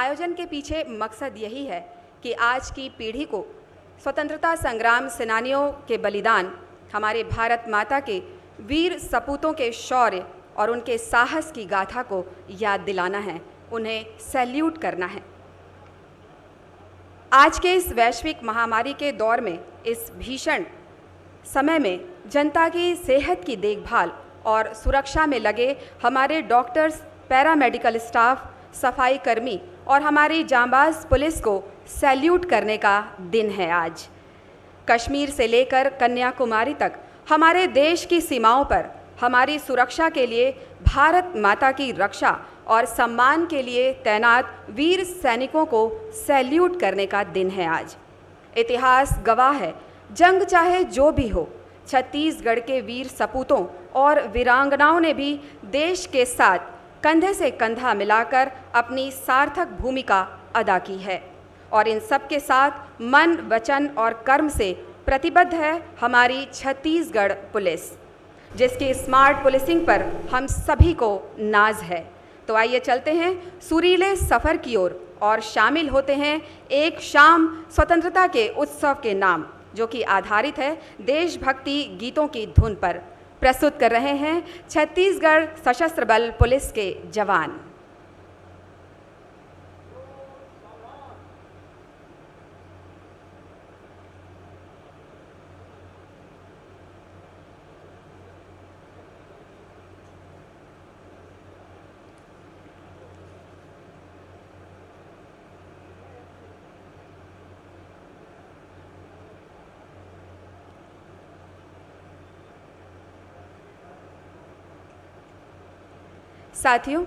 आयोजन के पीछे मकसद यही है कि आज की पीढ़ी को स्वतंत्रता संग्राम सेनानियों के बलिदान, हमारे भारत माता के वीर सपूतों के शौर्य और उनके साहस की गाथा को याद दिलाना है, उन्हें सैल्यूट करना है। आज के इस वैश्विक महामारी के दौर में, इस भीषण समय में जनता की सेहत की देखभाल और सुरक्षा में लगे हमारे डॉक्टर्स, पैरामेडिकल स्टाफ, सफाई कर्मी और हमारी जांबाज पुलिस को सैल्यूट करने का दिन है आज। कश्मीर से लेकर कन्याकुमारी तक हमारे देश की सीमाओं पर हमारी सुरक्षा के लिए भारत माता की रक्षा और सम्मान के लिए तैनात वीर सैनिकों को सैल्यूट करने का दिन है आज। इतिहास गवाह है, जंग चाहे जो भी हो, छत्तीसगढ़ के वीर सपूतों और वीरांगनाओं ने भी देश के साथ कंधे से कंधा मिलाकर अपनी सार्थक भूमिका अदा की है और इन सब के साथ मन, वचन और कर्म से प्रतिबद्ध है हमारी छत्तीसगढ़ पुलिस, जिसकी स्मार्ट पुलिसिंग पर हम सभी को नाज है। तो आइए चलते हैं सुरीले सफ़र की ओर और शामिल होते हैं एक शाम स्वतंत्रता के उत्सव के नाम, जो कि आधारित है देशभक्ति गीतों की धुन पर। प्रस्तुत कर रहे हैं छत्तीसगढ़ सशस्त्र बल पुलिस के जवान। साथियों,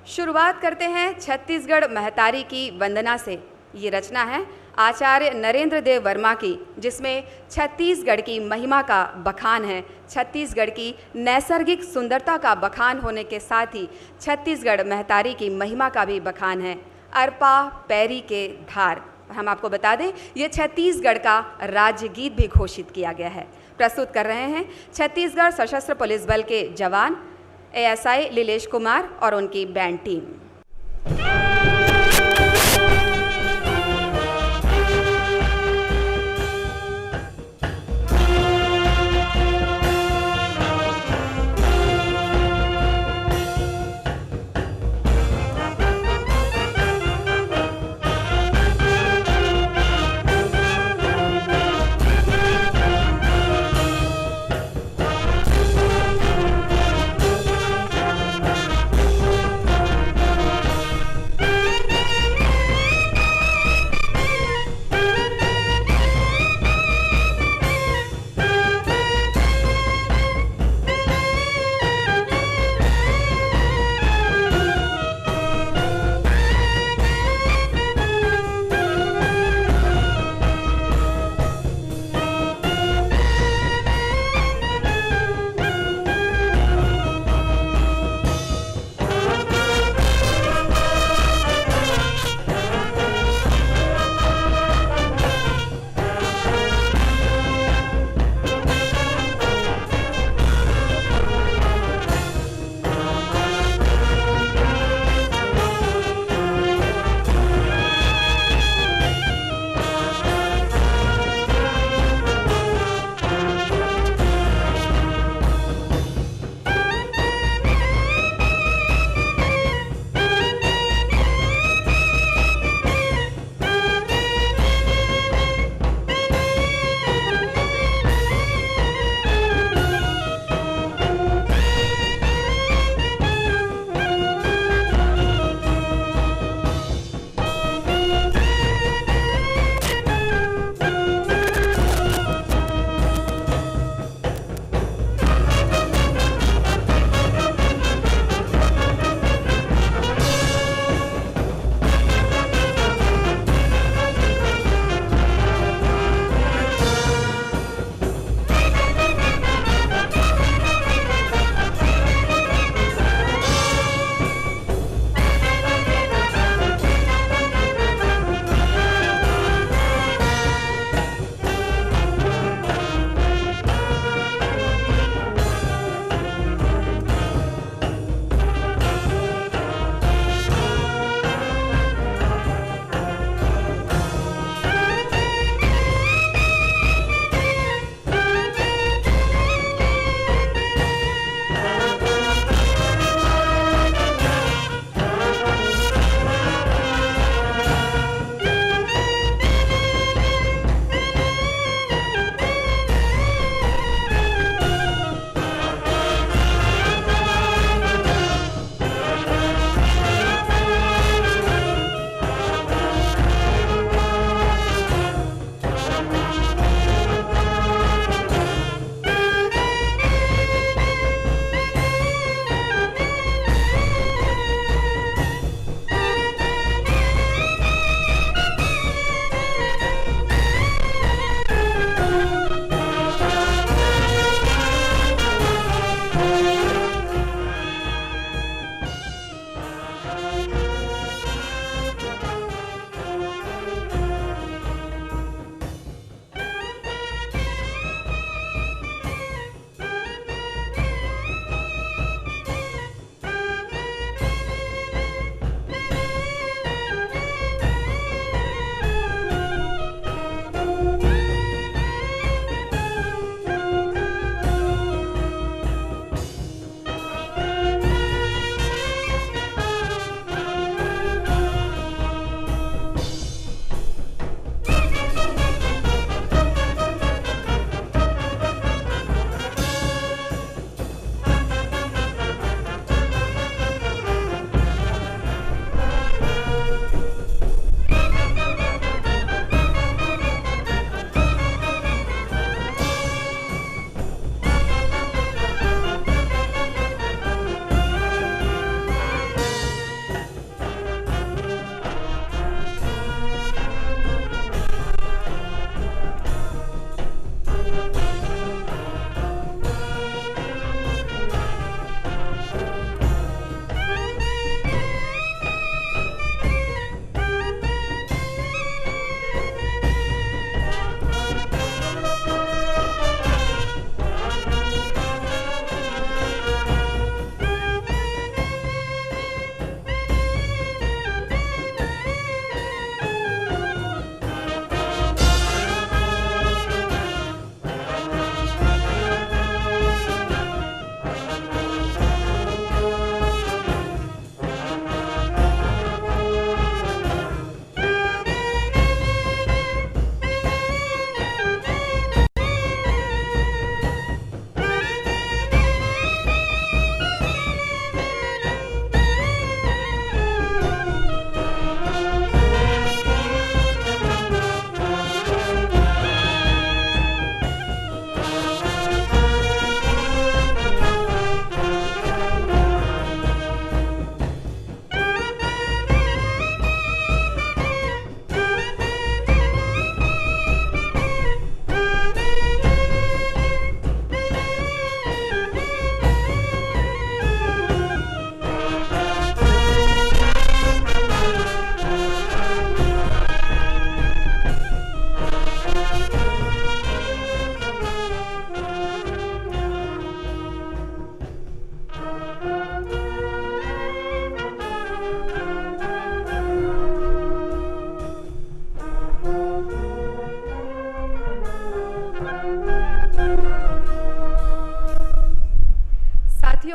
शुरुआत करते हैं छत्तीसगढ़ महतारी की वंदना से। ये रचना है आचार्य नरेंद्र देव वर्मा की, जिसमें छत्तीसगढ़ की महिमा का बखान है, छत्तीसगढ़ की नैसर्गिक सुंदरता का बखान होने के साथ ही छत्तीसगढ़ महतारी की महिमा का भी बखान है। अरपा पैरी के धार, हम आपको बता दें ये छत्तीसगढ़ का राज्य गीत भी घोषित किया गया है। प्रस्तुत कर रहे हैं छत्तीसगढ़ सशस्त्र पुलिस बल के जवान एएसआई लीलेश कुमार और उनकी बैंड टीम।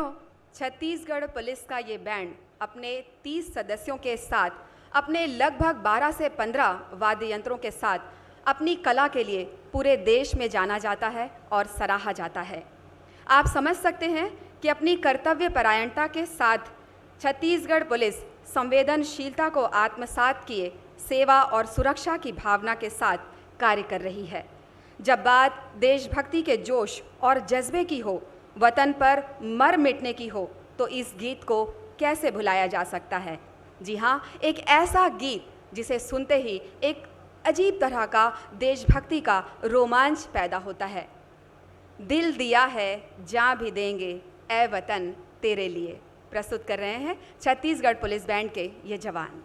साथियों, छत्तीसगढ़ पुलिस का ये बैंड अपने 30 सदस्यों के साथ, अपने लगभग 12 से 15 वाद्य यंत्रों के साथ अपनी कला के लिए पूरे देश में जाना जाता है और सराहा जाता है। आप समझ सकते हैं कि अपनी कर्तव्य परायणता के साथ छत्तीसगढ़ पुलिस संवेदनशीलता को आत्मसात किए सेवा और सुरक्षा की भावना के साथ कार्य कर रही है। जब बात देशभक्ति के जोश और जज्बे की हो, वतन पर मर मिटने की हो, तो इस गीत को कैसे भुलाया जा सकता है। जी हाँ, एक ऐसा गीत जिसे सुनते ही एक अजीब तरह का देशभक्ति का रोमांच पैदा होता है। दिल दिया है जान भी देंगे ए वतन तेरे लिए, प्रस्तुत कर रहे हैं छत्तीसगढ़ पुलिस बैंड के ये जवान।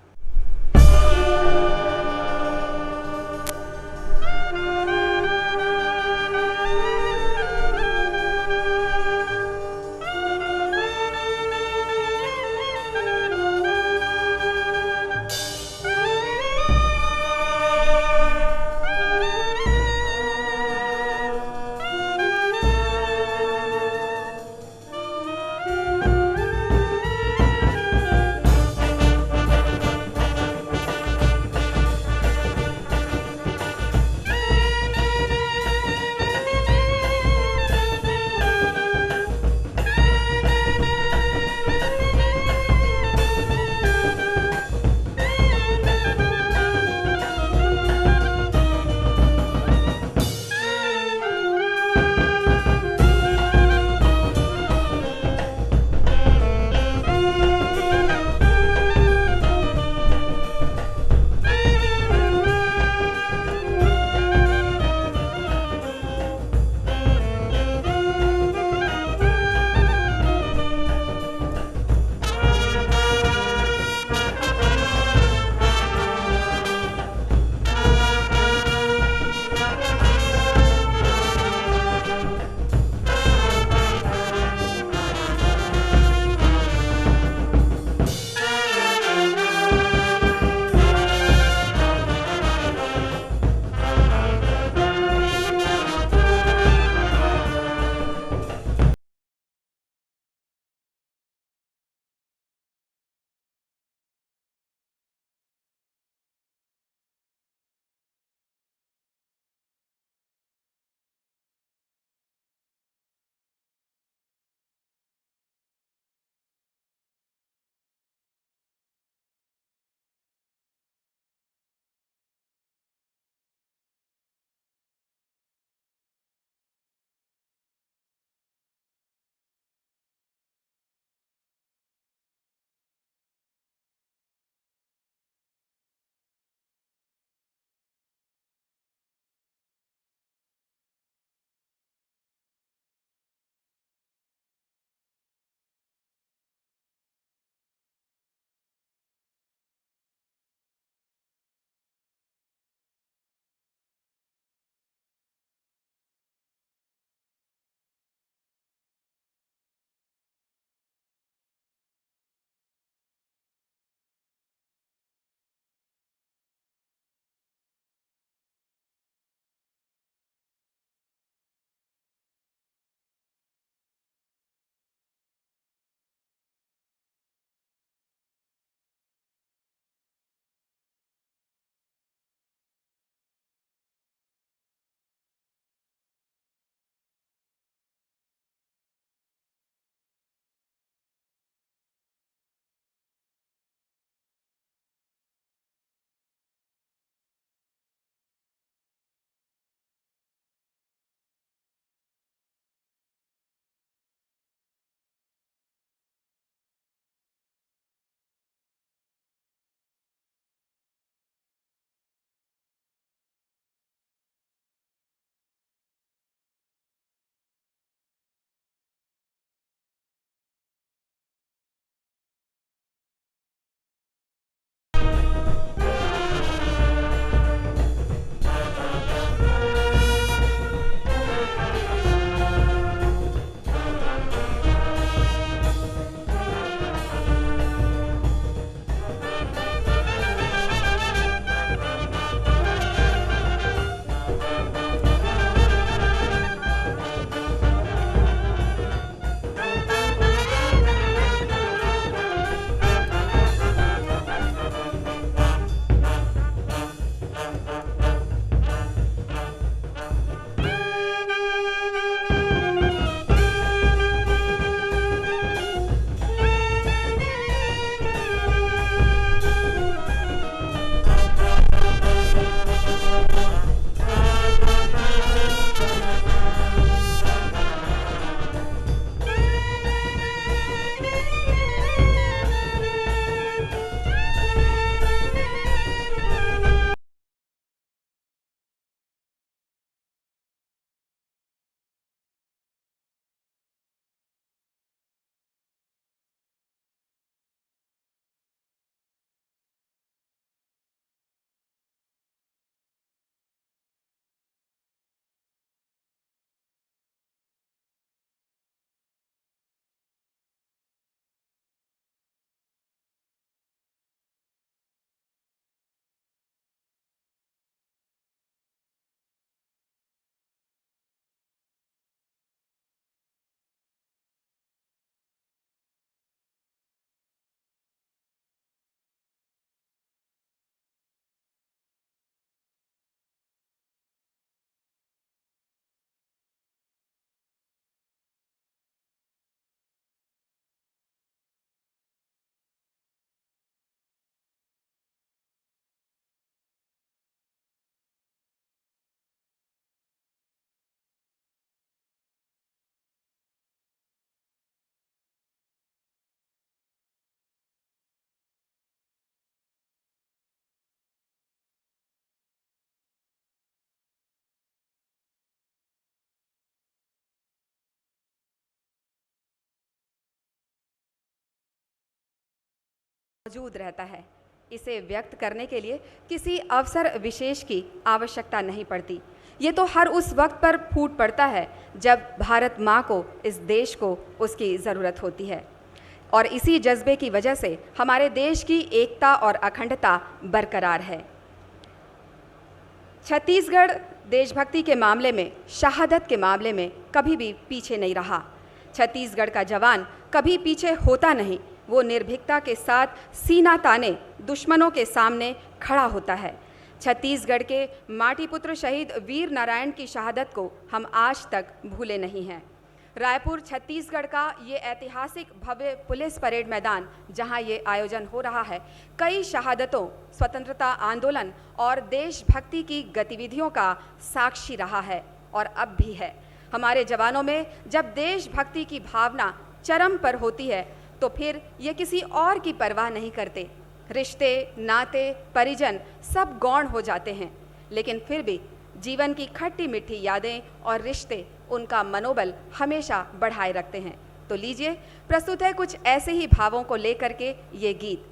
मौजूद रहता है। इसे व्यक्त करने के लिए किसी अवसर विशेष की आवश्यकता नहीं पड़ती। ये तो हर उस वक्त पर फूट पड़ता है जब भारत माँ को, इस देश को उसकी ज़रूरत होती है। और इसी जज्बे की वजह से हमारे देश की एकता और अखंडता बरकरार है। छत्तीसगढ़ देशभक्ति के मामले में, शहादत के मामले में कभी भी पीछे नहीं रहा। छत्तीसगढ़ का जवान कभी पीछे होता नहीं। वो निर्भीकता के साथ सीना ताने दुश्मनों के सामने खड़ा होता है। छत्तीसगढ़ के माटीपुत्र शहीद वीर नारायण की शहादत को हम आज तक भूले नहीं हैं। रायपुर छत्तीसगढ़ का ये ऐतिहासिक भव्य पुलिस परेड मैदान, जहां ये आयोजन हो रहा है, कई शहादतों, स्वतंत्रता आंदोलन और देशभक्ति की गतिविधियों का साक्षी रहा है और अब भी है। हमारे जवानों में जब देशभक्ति की भावना चरम पर होती है तो फिर ये किसी और की परवाह नहीं करते। रिश्ते, नाते, परिजन सब गौण हो जाते हैं, लेकिन फिर भी जीवन की खट्टी मीठी यादें और रिश्ते उनका मनोबल हमेशा बढ़ाए रखते हैं। तो लीजिए, प्रस्तुत है कुछ ऐसे ही भावों को लेकर के ये गीत।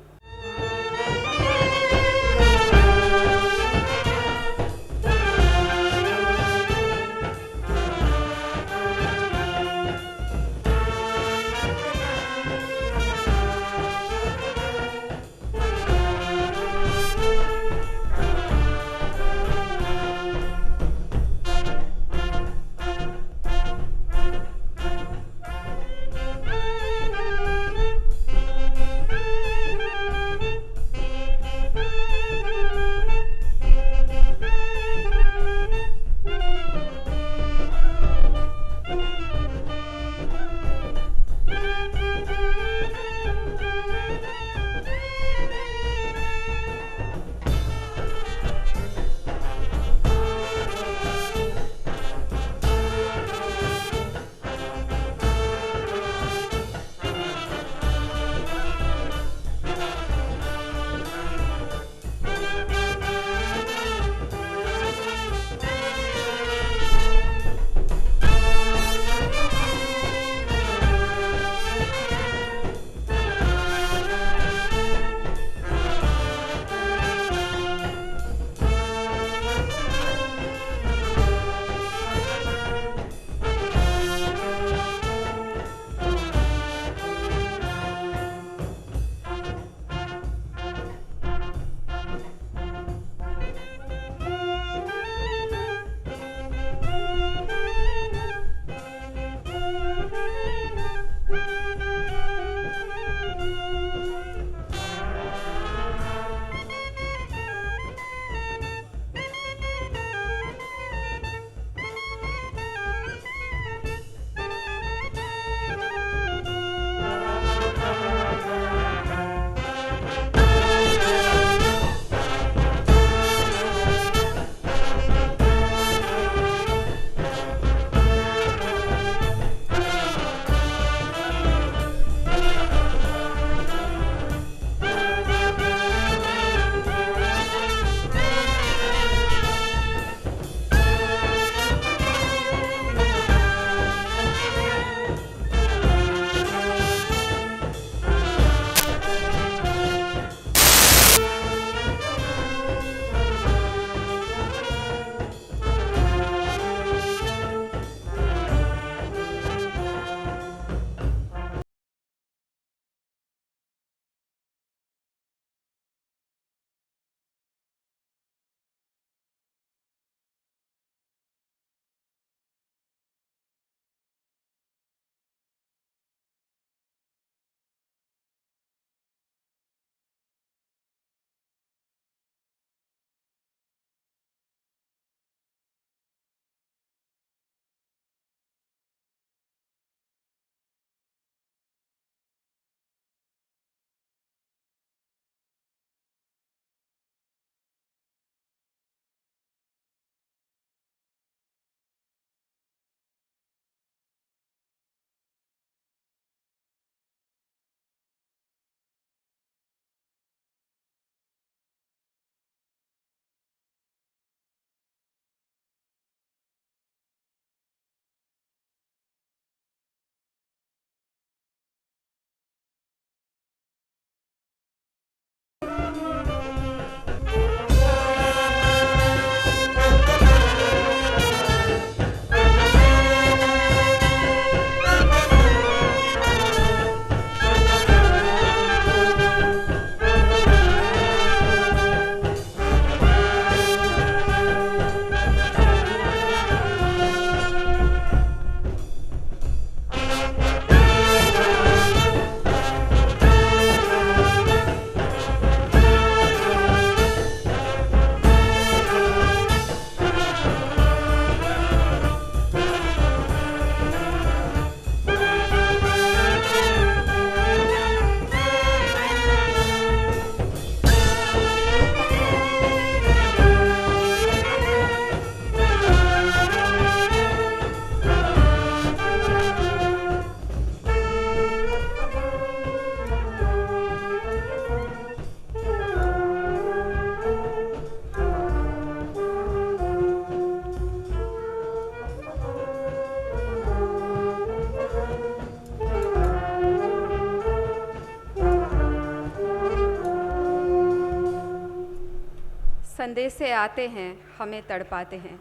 संदेशे आते हैं, हमें तड़पाते हैं।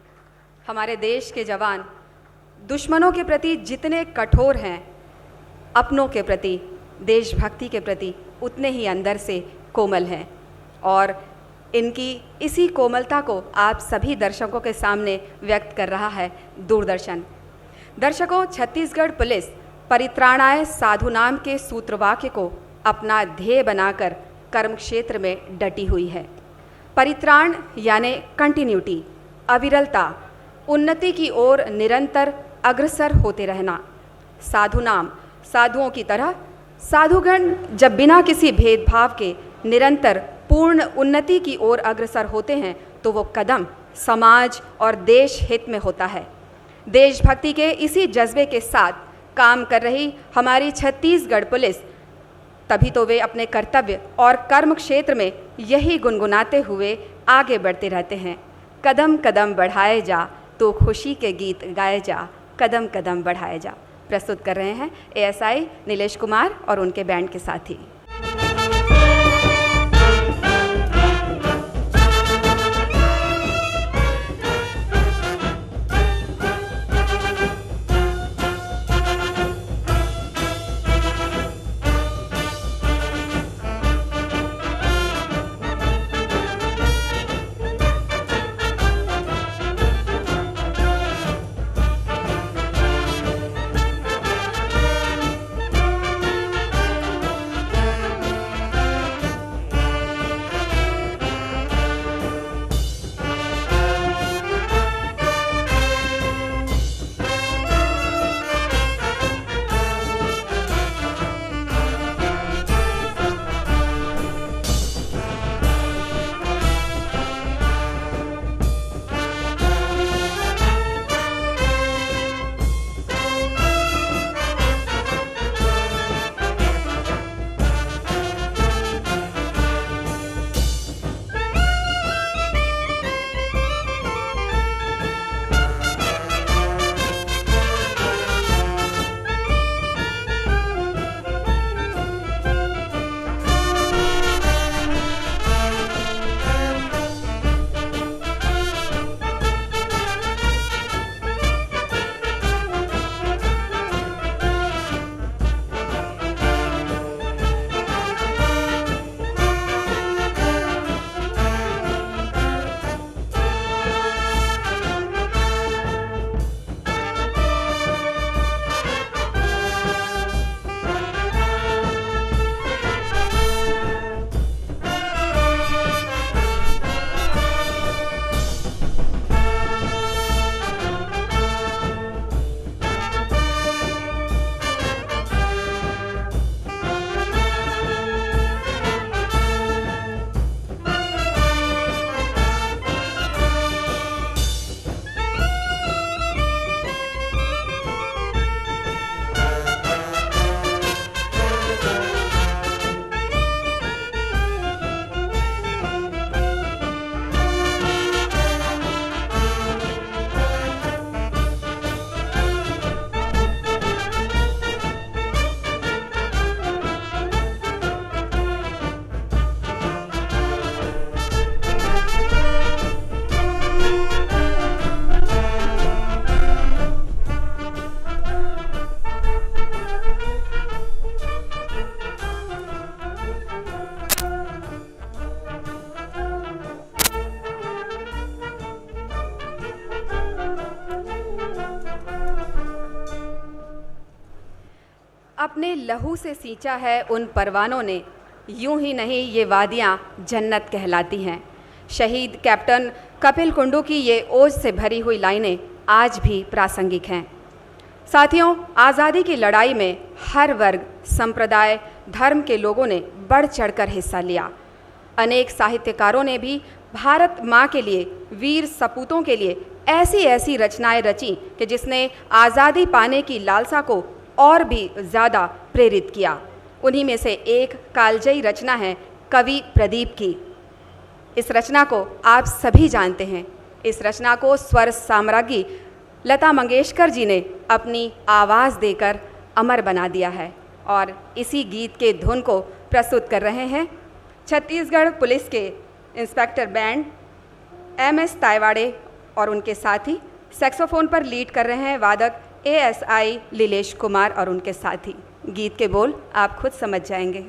हमारे देश के जवान दुश्मनों के प्रति जितने कठोर हैं, अपनों के प्रति, देशभक्ति के प्रति उतने ही अंदर से कोमल हैं। और इनकी इसी कोमलता को आप सभी दर्शकों के सामने व्यक्त कर रहा है दूरदर्शन। दर्शकों, छत्तीसगढ़ पुलिस परित्राणाय साधुनाम के सूत्रवाक्य को अपना ध्येय बनाकर कर्म क्षेत्र में डटी हुई है। परित्राण यानी कंटिन्यूटी, अविरलता, उन्नति की ओर निरंतर अग्रसर होते रहना। साधुनाम, साधुओं की तरह साधुगण जब बिना किसी भेदभाव के निरंतर पूर्ण उन्नति की ओर अग्रसर होते हैं तो वो कदम समाज और देश हित में होता है। देशभक्ति के इसी जज्बे के साथ काम कर रही हमारी छत्तीसगढ़ पुलिस, तभी तो वे अपने कर्तव्य और कर्म क्षेत्र में यही गुनगुनाते हुए आगे बढ़ते रहते हैं। कदम कदम बढ़ाए जा तो खुशी के गीत गाए जा, कदम कदम बढ़ाए जा। प्रस्तुत कर रहे हैं एएसआई नीलेश कुमार और उनके बैंड के साथी। अपने लहू से सींचा है उन परवानों ने, यूं ही नहीं ये वादियां जन्नत कहलाती हैं। शहीद कैप्टन कपिल कुंडू की ये ओज से भरी हुई लाइनें आज भी प्रासंगिक हैं। साथियों, आज़ादी की लड़ाई में हर वर्ग, संप्रदाय, धर्म के लोगों ने बढ़ चढ़कर हिस्सा लिया। अनेक साहित्यकारों ने भी भारत माँ के लिए, वीर सपूतों के लिए ऐसी ऐसी रचनाएं रची कि जिसने आज़ादी पाने की लालसा को और भी ज़्यादा प्रेरित किया। उन्हीं में से एक कालजयी रचना है कवि प्रदीप की। इस रचना को आप सभी जानते हैं। इस रचना को स्वर साम्राज्ञी लता मंगेशकर जी ने अपनी आवाज़ देकर अमर बना दिया है और इसी गीत के धुन को प्रस्तुत कर रहे हैं छत्तीसगढ़ पुलिस के इंस्पेक्टर बैंड MS तायवाड़े और उनके साथी। सैक्सोफोन पर लीड कर रहे हैं वादक ASI लीलेश कुमार और उनके साथी। गीत के बोल आप खुद समझ जाएंगे।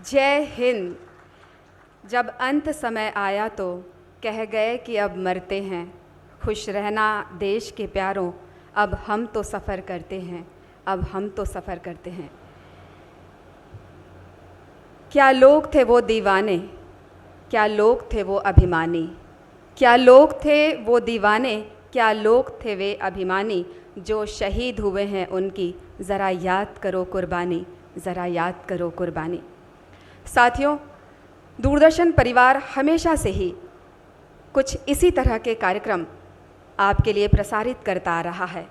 जय हिंद। जब अंत समय आया तो कह गए कि अब मरते हैं, खुश रहना देश के प्यारों, अब हम तो सफ़र करते हैं, अब हम तो सफ़र करते हैं। क्या लोग थे वो दीवाने, क्या लोग थे वो अभिमानी, क्या लोग थे वो दीवाने, क्या लोग थे वे अभिमानी, जो शहीद हुए हैं उनकी ज़रा याद करो कुर्बानी, ज़रा याद करो कुर्बानी। साथियों, दूरदर्शन परिवार हमेशा से ही कुछ इसी तरह के कार्यक्रम आपके लिए प्रसारित करता आ रहा है,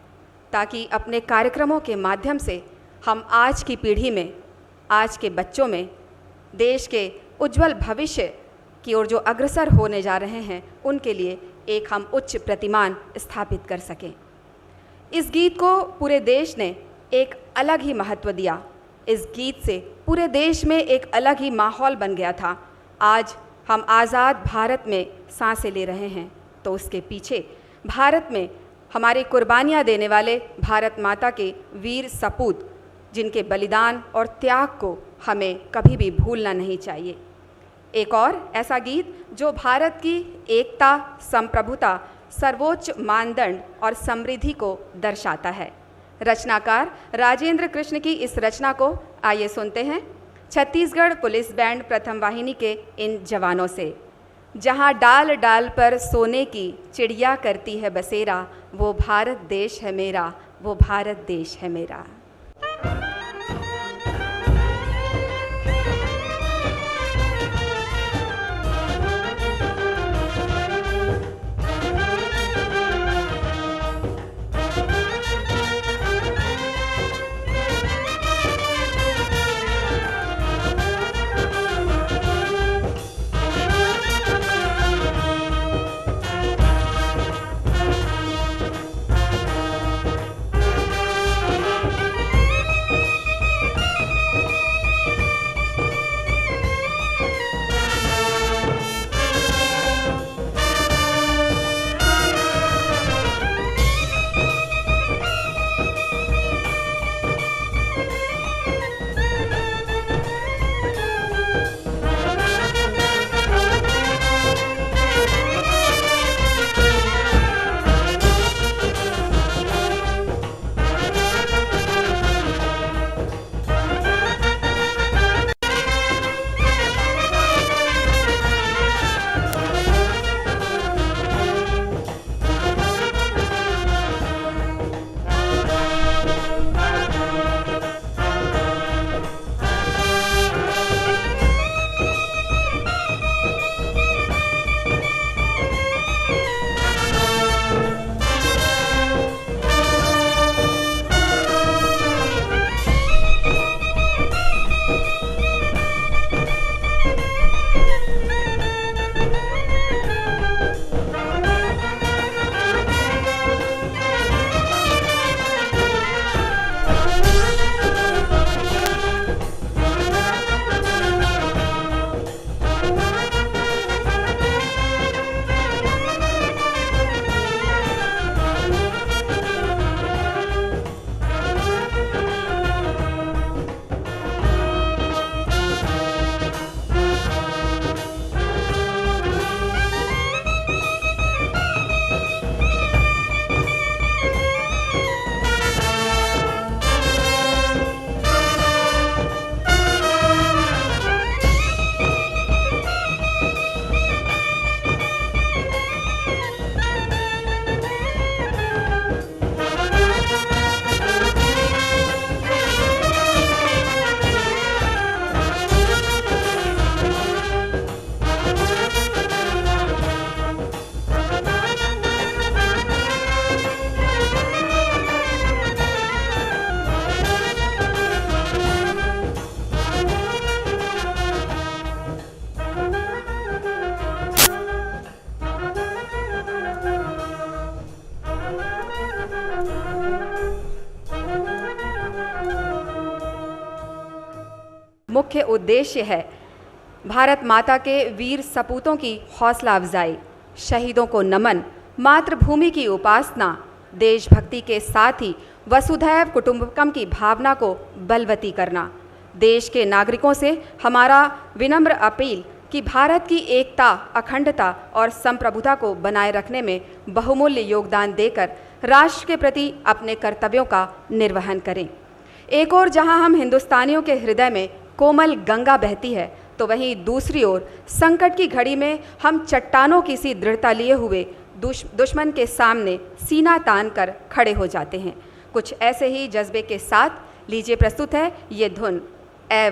ताकि अपने कार्यक्रमों के माध्यम से हम आज की पीढ़ी में, आज के बच्चों में देश के उज्जवल भविष्य की ओर जो अग्रसर होने जा रहे हैं, उनके लिए एक हम उच्च प्रतिमान स्थापित कर सकें। इस गीत को पूरे देश ने एक अलग ही महत्व दिया। इस गीत से पूरे देश में एक अलग ही माहौल बन गया था। आज हम आज़ाद भारत में सांसें ले रहे हैं, तो उसके पीछे भारत में हमारी कुर्बानियाँ देने वाले भारत माता के वीर सपूत, जिनके बलिदान और त्याग को हमें कभी भी भूलना नहीं चाहिए। एक और ऐसा गीत जो भारत की एकता, संप्रभुता, सर्वोच्च मानदंड और समृद्धि को दर्शाता है। रचनाकार राजेंद्र कृष्ण की इस रचना को आइए सुनते हैं छत्तीसगढ़ पुलिस बैंड प्रथम वाहिनी के इन जवानों से। जहाँ डाल डाल पर सोने की चिड़िया करती है बसेरा, वो भारत देश है मेरा, वो भारत देश है मेरा। मुख्य उद्देश्य है भारत माता के वीर सपूतों की हौसला अफजाई, शहीदों को नमन, मातृभूमि की उपासना, देशभक्ति के साथ ही वसुधैव कुटुंबकम की भावना को बलवती करना। देश के नागरिकों से हमारा विनम्र अपील कि भारत की एकता, अखंडता और संप्रभुता को बनाए रखने में बहुमूल्य योगदान देकर राष्ट्र के प्रति अपने कर्तव्यों का निर्वहन करें। एक ओर जहां हम हिंदुस्तानियों के हृदय में कोमल गंगा बहती है, तो वहीं दूसरी ओर संकट की घड़ी में हम चट्टानों की सी दृढ़ता लिए हुए दुश्मन के सामने सीना तान कर खड़े हो जाते हैं। कुछ ऐसे ही जज्बे के साथ लीजिए प्रस्तुत है ये धुन, ए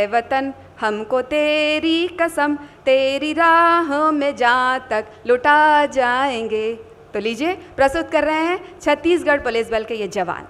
वतन हमको तेरी कसम, तेरी राह में जहाँ तक लुटा जाएंगे। तो लीजिए प्रस्तुत कर रहे हैं छत्तीसगढ़ पुलिस बल के ये जवान।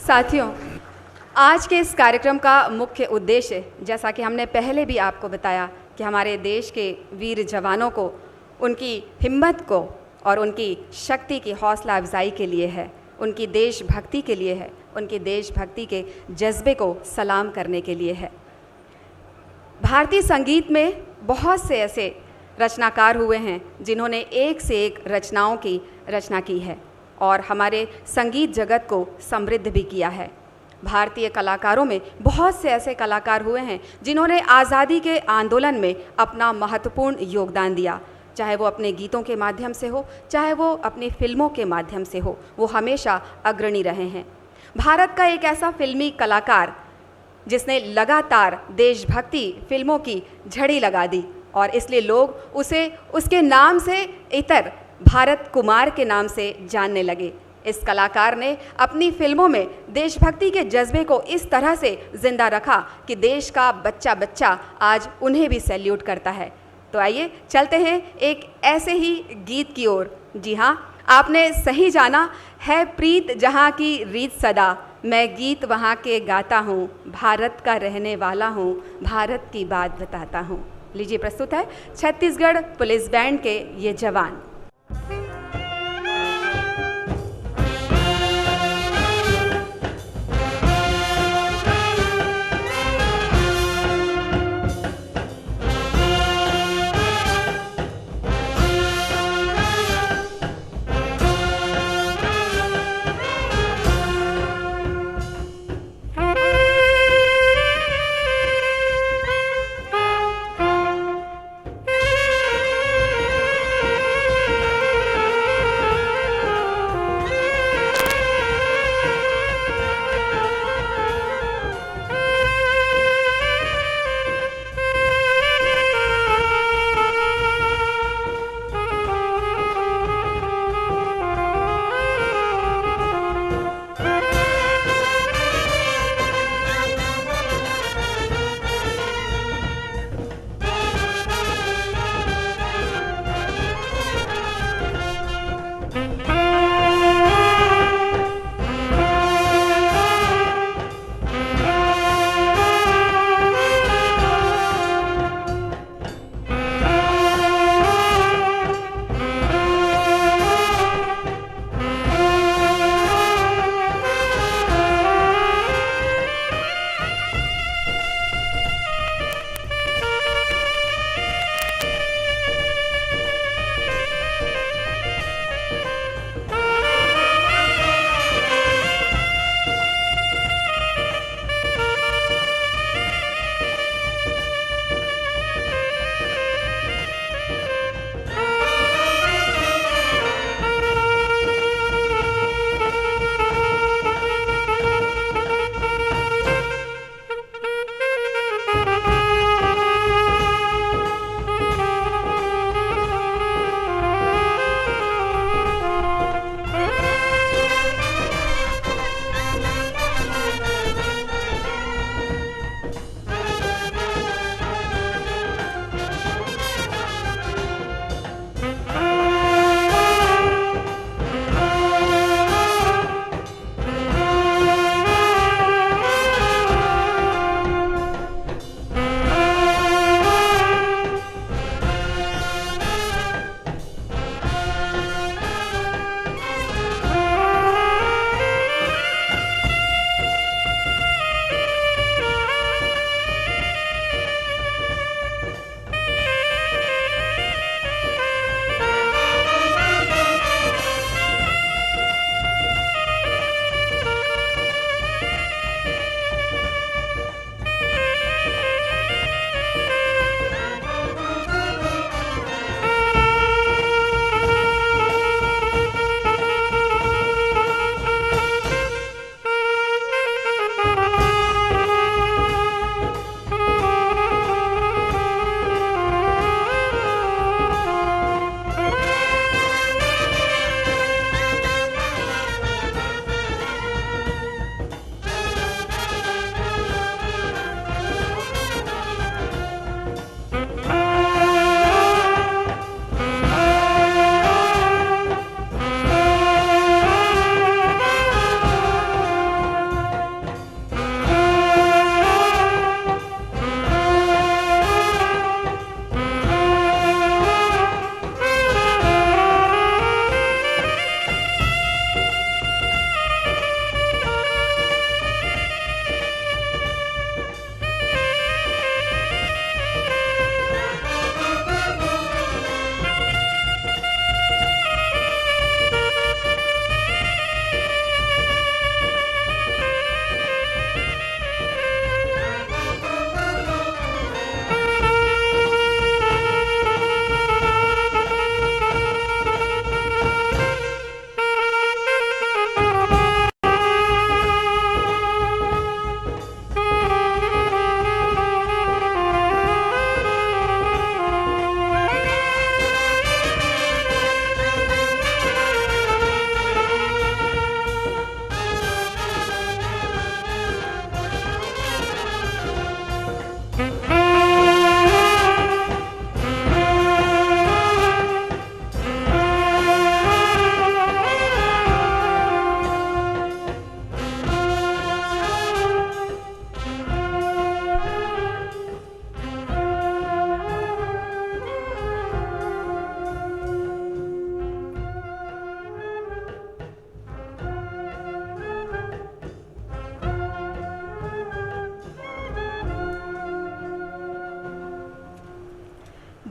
साथियों, आज के इस कार्यक्रम का मुख्य उद्देश्य, जैसा कि हमने पहले भी आपको बताया, कि हमारे देश के वीर जवानों को, उनकी हिम्मत को और उनकी शक्ति की हौसला अफजाई के लिए है, उनकी देशभक्ति के लिए है, उनकी देशभक्ति के जज्बे को सलाम करने के लिए है। भारतीय संगीत में बहुत से ऐसे रचनाकार हुए हैं जिन्होंने एक से एक रचनाओं की रचना की है और हमारे संगीत जगत को समृद्ध भी किया है। भारतीय कलाकारों में बहुत से ऐसे कलाकार हुए हैं जिन्होंने आज़ादी के आंदोलन में अपना महत्वपूर्ण योगदान दिया, चाहे वो अपने गीतों के माध्यम से हो, चाहे वो अपनी फिल्मों के माध्यम से हो, वो हमेशा अग्रणी रहे हैं। भारत का एक ऐसा फिल्मी कलाकार जिसने लगातार देशभक्ति फिल्मों की झड़ी लगा दी और इसलिए लोग उसे उसके नाम से इतर भारत कुमार के नाम से जानने लगे। इस कलाकार ने अपनी फिल्मों में देशभक्ति के जज्बे को इस तरह से जिंदा रखा कि देश का बच्चा बच्चा आज उन्हें भी सैल्यूट करता है। तो आइए चलते हैं एक ऐसे ही गीत की ओर। जी हाँ, आपने सही जाना है, प्रीत जहाँ की रीत सदा, मैं गीत वहाँ के गाता हूँ, भारत का रहने वाला हूँ, भारत की बात बताता हूँ। लीजिए प्रस्तुत है छत्तीसगढ़ पुलिस बैंड के ये जवान।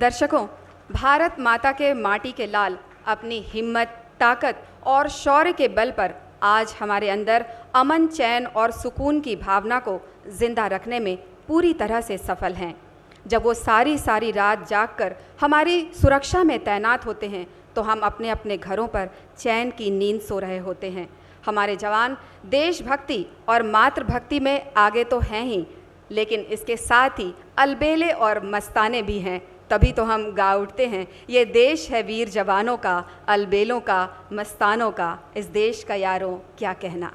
दर्शकों, भारत माता के माटी के लाल अपनी हिम्मत, ताकत और शौर्य के बल पर आज हमारे अंदर अमन, चैन और सुकून की भावना को जिंदा रखने में पूरी तरह से सफल हैं। जब वो सारी सारी रात जागकर हमारी सुरक्षा में तैनात होते हैं, तो हम अपने अपने घरों पर चैन की नींद सो रहे होते हैं। हमारे जवान देशभक्ति और मातृभक्ति में आगे तो हैं ही, लेकिन इसके साथ ही अलबेले और मस्ताने भी हैं। तभी तो हम गा उठते हैं, ये देश है वीर जवानों का, अलबेलों का, मस्तानों का, इस देश का यारों क्या कहना।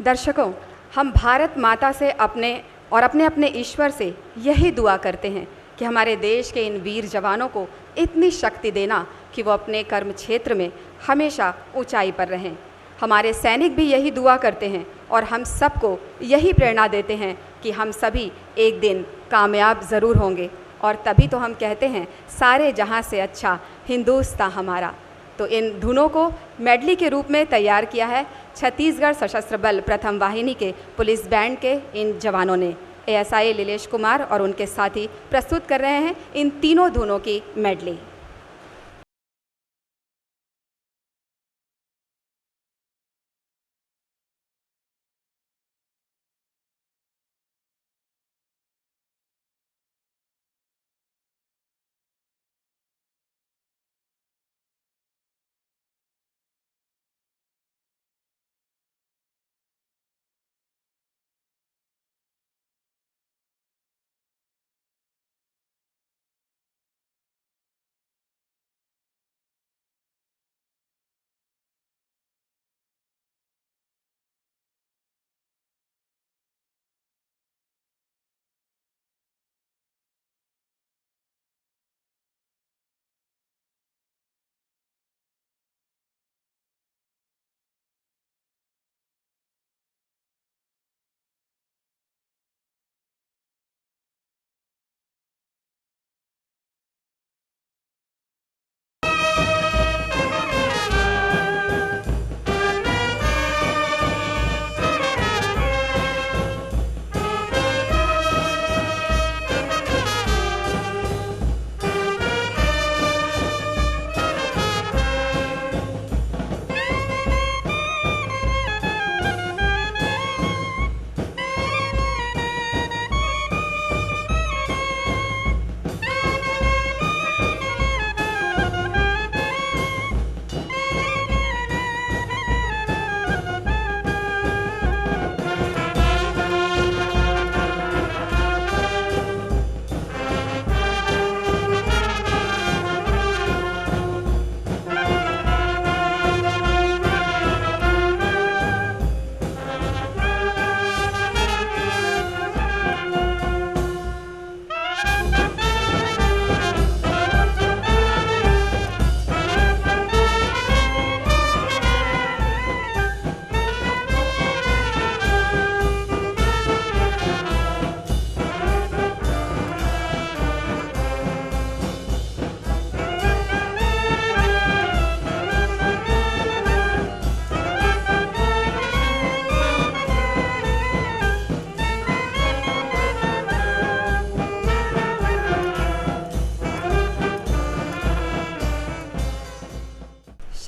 दर्शकों, हम भारत माता से अपने अपने ईश्वर से यही दुआ करते हैं कि हमारे देश के इन वीर जवानों को इतनी शक्ति देना कि वो अपने कर्म क्षेत्र में हमेशा ऊंचाई पर रहें। हमारे सैनिक भी यही दुआ करते हैं और हम सबको यही प्रेरणा देते हैं कि हम सभी एक दिन कामयाब ज़रूर होंगे। और तभी तो हम कहते हैं, सारे जहां से अच्छा हिंदुस्तान हमारा। तो इन धुनों को मेडली के रूप में तैयार किया है छत्तीसगढ़ सशस्त्र बल प्रथम वाहिनी के पुलिस बैंड के इन जवानों ने। एएसआई लीलेश कुमार और उनके साथी प्रस्तुत कर रहे हैं इन तीनों धुनों की मेडली।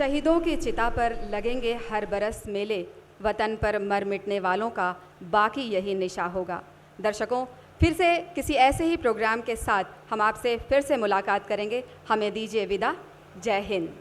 शहीदों की चिता पर लगेंगे हर बरस मेले, वतन पर मर मिटने वालों का बाकी यही निशा होगा। दर्शकों, फिर से किसी ऐसे ही प्रोग्राम के साथ हम आपसे फिर से मुलाकात करेंगे। हमें दीजिए विदा। जय हिंद।